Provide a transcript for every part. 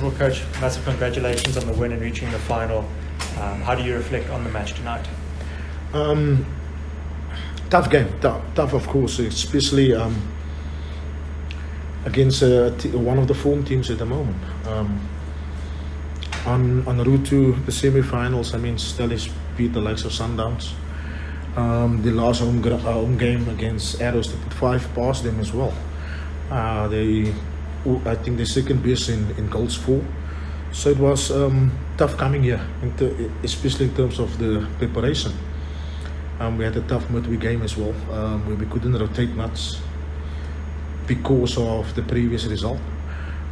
of all, Coach, massive congratulations on the win and reaching the final. How do you reflect on the match tonight? Tough game, tough of course, especially against one of the form teams at the moment. On route to the semi-finals, I mean, Stellenbosch beat the likes of Sundowns. The last home game against Arrows, they put 5 past them as well. I think they're second best in goals for. So it was tough coming here, especially in terms of the preparation. We had a tough midweek game as well, where we couldn't rotate much because of the previous result.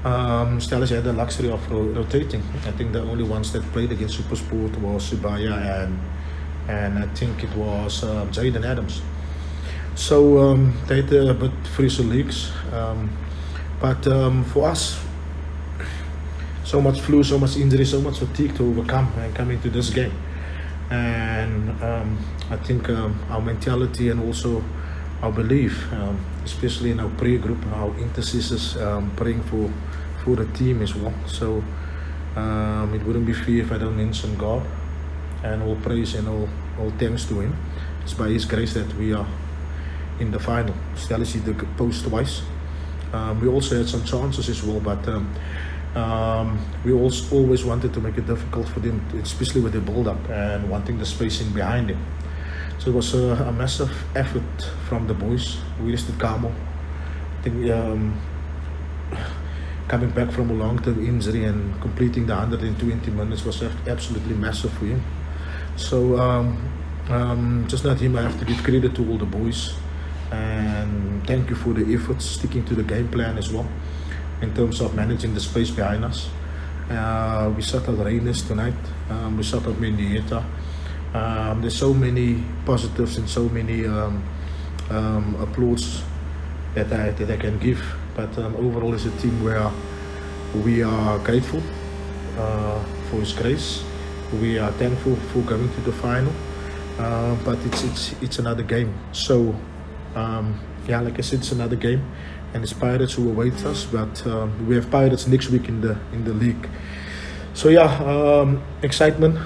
Stellenbosch had the luxury of rotating. I think the only ones that played against Supersport was Subaya and I think it was Jaden Adams. So they had a bit fresher leagues. But for us, so much flu, so much injury, so much fatigue to overcome and come into this game. And I think our mentality and also our belief, especially in our prayer group, our intercessors praying for the team as well. So it wouldn't be fair if I don't mention God, and all praise and all thanks to Him. It's by His grace that we are in the final. Stellenbosch hit the post twice. We also had some chances as well, but we always wanted to make it difficult for them, especially with the build-up and wanting the spacing behind them. So it was a massive effort from the boys. We listed Carmel. I think coming back from a long-term injury and completing the 120 minutes was absolutely massive for him. So just not him, I have to give credit to all the boys. And thank you for the efforts, sticking to the game plan as well, in terms of managing the space behind us. We shut out Reynes tonight, we shut out Mendieta. There's so many positives and so many applause that I can give. But overall, as a team, we are grateful for His grace. We are thankful for going to the final. But it's another game. So. Like I said, it's another game, and it's Pirates who await us. But we have Pirates next week in the league. So excitement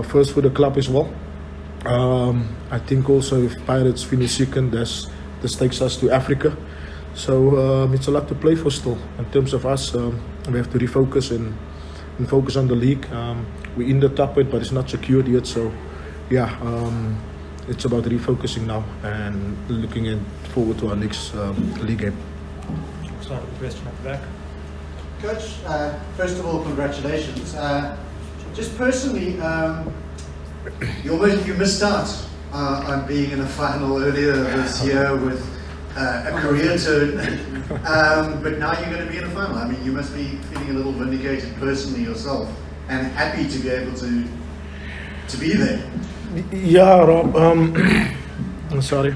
first for the club as well. I think also if Pirates finish second, this takes us to Africa. So it's a lot to play for still. In terms of us, we have to refocus and focus on the league. We're in the top eight, but it's not secured yet. So it's about refocusing now and looking forward to our next league game. Start with the question at the back. Coach, first of all, congratulations. Just personally, you missed out on being in a final earlier this year with a career turn, but now you're going to be in a final. I mean, you must be feeling a little vindicated personally yourself and happy to be able to be there. Yeah, Rob. I'm sorry.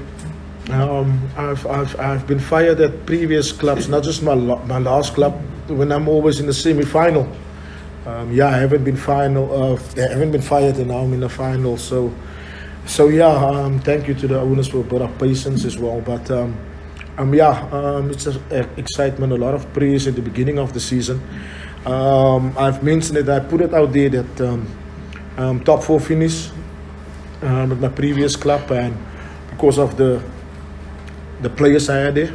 I've been fired at previous clubs, not just my last club. When I'm always in the semi-final. I haven't been fired, and now I'm in the final. So thank you to the owners for a bit of patience as well. But it's excitement, a lot of praise at the beginning of the season. I've mentioned it. I put it out there that top 4 finish. With my previous club, and because of the players I had there,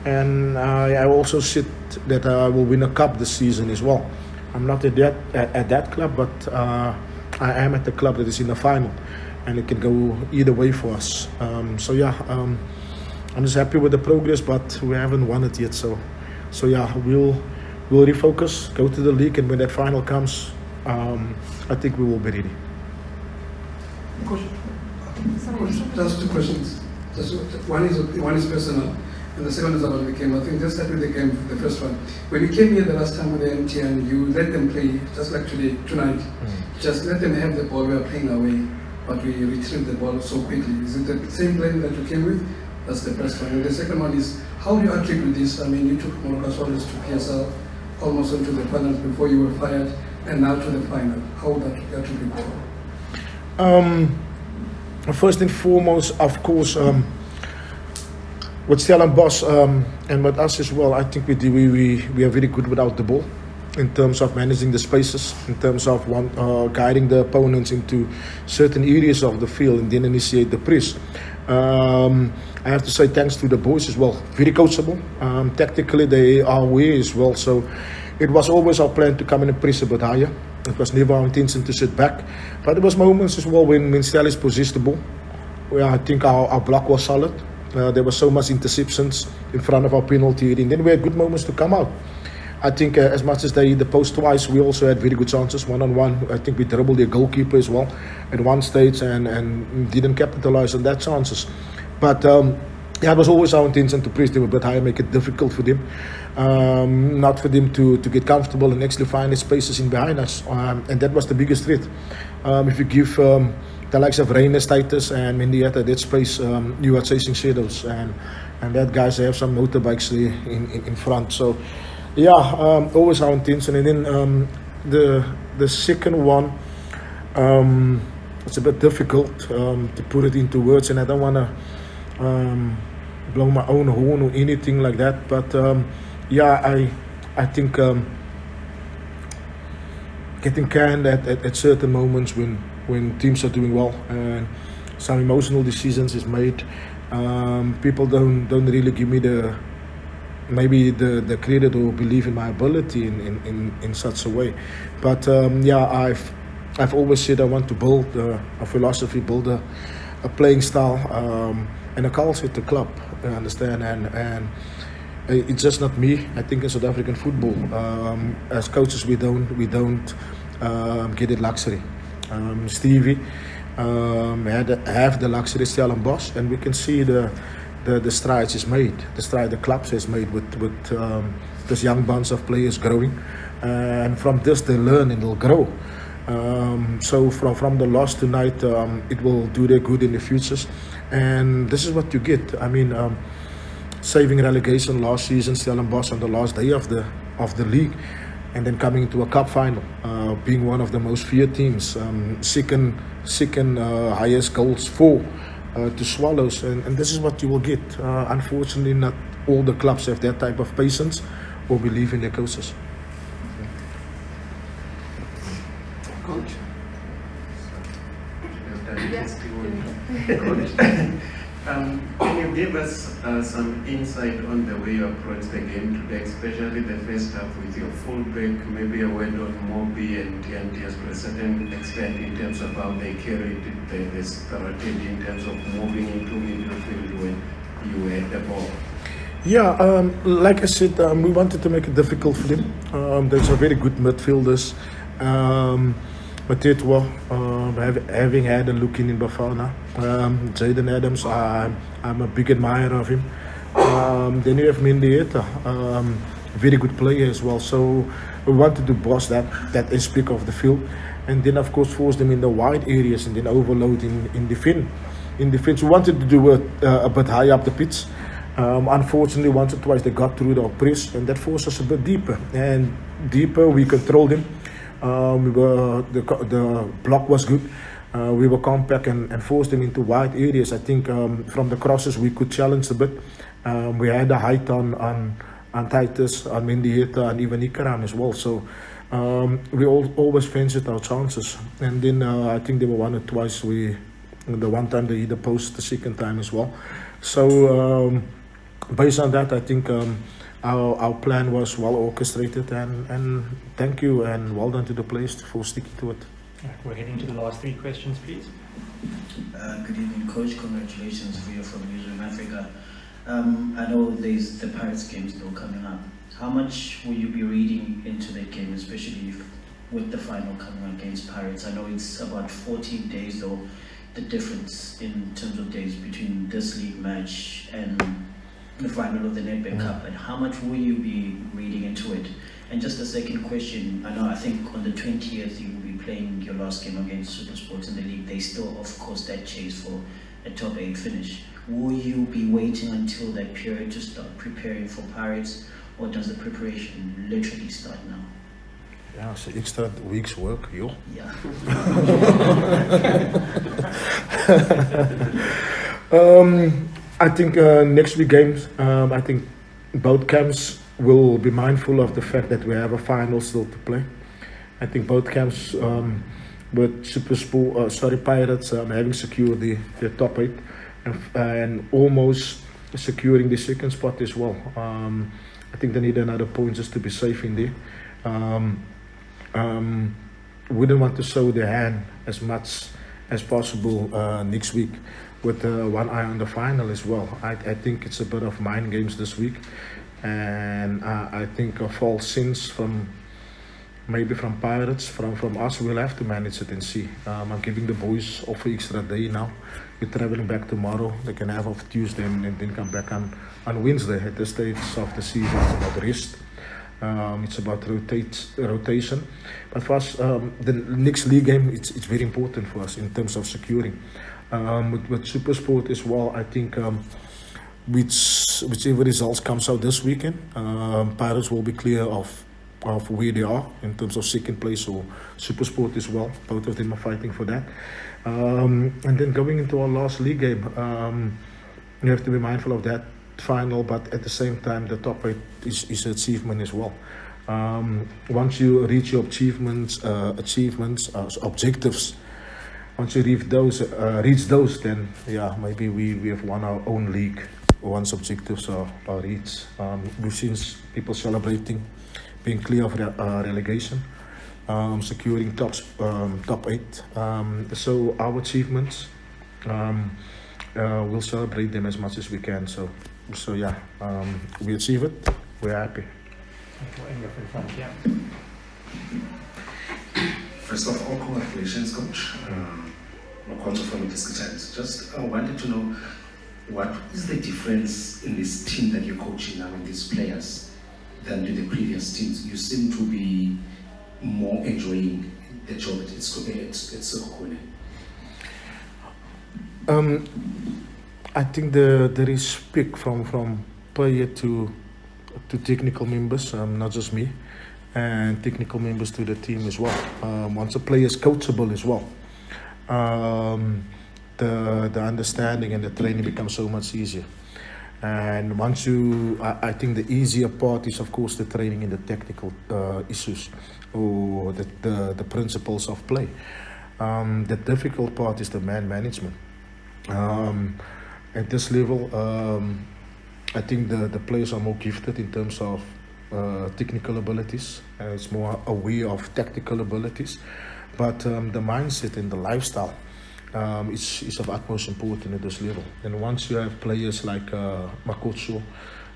and I also said that I will win a cup this season as well. I'm not at that club, but I am at the club that is in the final, and it can go either way for us. I'm just happy with the progress, but we haven't won it yet. So we'll refocus, go to the league, and when that final comes, I think we will be ready. Just 2 questions. One is personal, and the second is about the game. I think just start with the game. The first one, when you came here the last time with the MTN, you let them play just like tonight. Just let them have the ball. We are playing away, but we retrieved the ball so quickly. Is it the same plan that you came with? That's the first one. And the second one is, how do you attribute this? I mean, you took Molokazole to PSL almost into the finals before you were fired, and now to the final. How would that attribute? First and foremost, of course, with Stellenbosch and with us as well, I think we are very good without the ball. in terms of managing the spaces, in terms of guiding the opponents into certain areas of the field and then initiate the press. I have to say thanks to the boys as well. Very coachable. Tactically, they are aware as well. So it was always our plan to come in and press a bit higher. It was never our intention to sit back. But there was moments as well when Stellis possessed the ball, where I think our block was solid. There was so much interceptions in front of our penalty area. And then we had good moments to come out. I think as much as they hit the post twice, we also had very good chances, one-on-one. I think we dribbled their goalkeeper as well at one stage and didn't capitalize on that chances. But it was always our intention to press them a bit higher, make it difficult for them. Not for them to get comfortable and actually find the spaces in behind us. And that was the biggest threat. If you give the likes of Reines, Titus and Mendieta that space, you are chasing shadows. And that guys have some motorbikes there in front. So, yeah, always our intention. And then the second one, it's a bit difficult to put it into words. And I don't want to blow my own horn or anything like that. But, yeah, I think getting canned at certain moments when teams are doing well and some emotional decisions is made, people don't really give me the credit or believe in my ability in such a way. But yeah, I've always said I want to build a philosophy, build a playing style and a culture at the club. I understand and. It's just not me. I think in South African football, as coaches, we don't get the luxury. Stevie have the luxury, Stellenbosch, and we can see the strides is made, the clubs has made with this young bunch of players growing, and from this they learn and they'll grow. So from the loss tonight, it will do their good in the futures, and this is what you get. I mean. Saving relegation last season, Stellenbosch on the last day of the league, and then coming to a cup final, being one of the most feared teams, second highest goals for to Swallows, and this is what you will get. Unfortunately, not all the clubs have that type of patience or believe in their coaches. Coach. Can you give us some insight on the way you approach the game today, especially the first half with your fullback, maybe a word on Mobi and TNTS to a certain extent in terms of how they carried the strategy in terms of moving into midfield when you had the ball? Yeah, like I said, we wanted to make it difficult for them. There's a very good midfielders. Matetwa, having had a look in Bafana, Jaden Adams, I'm a big admirer of him. Then you have Mendieta, very good player as well. So we wanted to boss that aspect of the field, and then of course force them in the wide areas and then overload in defense. We wanted to do it a bit high up the pitch. Unfortunately, once or twice they got through the press, and that forced us a bit deeper. And deeper, we controlled them. The block was good. We were compact and forced them into wide areas. I think from the crosses we could challenge a bit. We had a height on Titus, on Mendieta, and even Ikaram as well. So we always fancied our chances. And then I think there were one or twice the one time they hit the post, the second time as well. So based on that, I think. Our plan was well orchestrated, and thank you and well done to the players for sticking to it. We're heading to the last three questions, please. Good evening, Coach. Congratulations for your from Newsroom Africa. I know there's the Pirates game still coming up. How much will you be reading into that game, especially with the final coming against Pirates? I know it's about 14 days, though, the difference in terms of days between this league match and the final of the Nedbank Cup, and how much will you be reading into it? And just a second question, I think on the 20th you will be playing your last game against Supersports in the league. They still, of course, that chase for a top 8 finish. Will you be waiting until that period to start preparing for Pirates, or does the preparation literally start now? Ja, it's an extra week's work, joh. Yeah. I think next week games, I think both camps we'll be mindful of the fact that we have a final still to play. I think both camps with Pirates having secured the top 8 and almost securing the second spot as well. I think they need another point just to be safe in there. Wouldn't want to show their hand as much as possible next week with one eye on the final as well. I think it's a bit of mind games this week, and I think a false sense from Pirates, from us, we'll have to manage it and see. I'm giving the boys off an extra day now. We're traveling back tomorrow. They can have off Tuesday and then come back on Wednesday. At this stage of the season, it's about rest. It's about rotation. But for us, the next league game, it's very important for us in terms of securing. With Supersport as well, I think whichever results comes out this weekend, Pirates will be clear of where they are in terms of second place, or Supersport as well. Both of them are fighting for that. And then going into our last league game, you have to be mindful of that final, but at the same time, the top 8 is an achievement as well. Once you reach your objectives, once you reach those, then yeah, maybe we have won our own league once objectives are reached. We've seen people celebrating being clear of relegation, securing top 8. So our achievements, we'll celebrate them as much as we can. So yeah, we achieve it, we're happy. First of all, congratulations, Coach. From just wanted to know, what is the difference in this team that you're coaching now and these players than to the previous teams? You seem to be more enjoying the job at Sekhukhune. I think there is pick from player to technical members, not just me, and technical members to the team as well. Once a player is coachable as well, the understanding and the training becomes so much easier. And once I think the easier part is, of course, the training in the technical issues or the principles of play. The difficult part is the man management. At this level, I think the players are more gifted in terms of technical abilities. It's more aware of tactical abilities. But the mindset and the lifestyle is of utmost importance at this level. And once you have players like Makotso,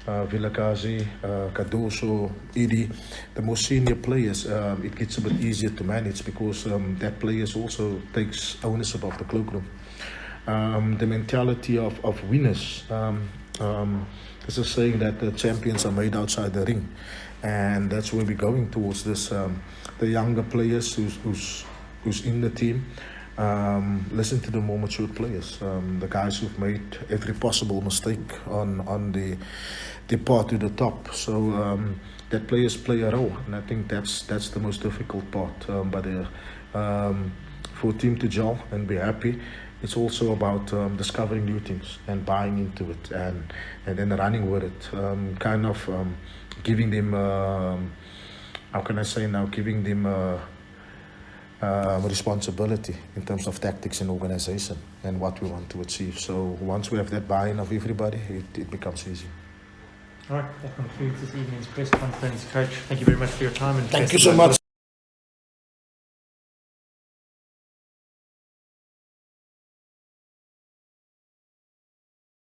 Vilakazi, Kadoso, Idi, the more senior players, it gets a bit easier to manage because that players also takes ownership of the cloakroom. The mentality of winners. There's a saying that the champions are made outside the ring, and that's where we're going towards this. The younger players who's in the team, listen to the more mature players, the guys who've made every possible mistake on the path to the top. So that players play a role, and I think that's the most difficult part. But for a team to gel and be happy, it's also about discovering new things and buying into it and then running with it. Kind of giving them, how can I say now, giving them responsibility in terms of tactics and organization and what we want to achieve. So once we have that buy-in of everybody, it becomes easy. All right, that concludes this evening's press conference. Coach, thank you very much for your time. And thank you so much.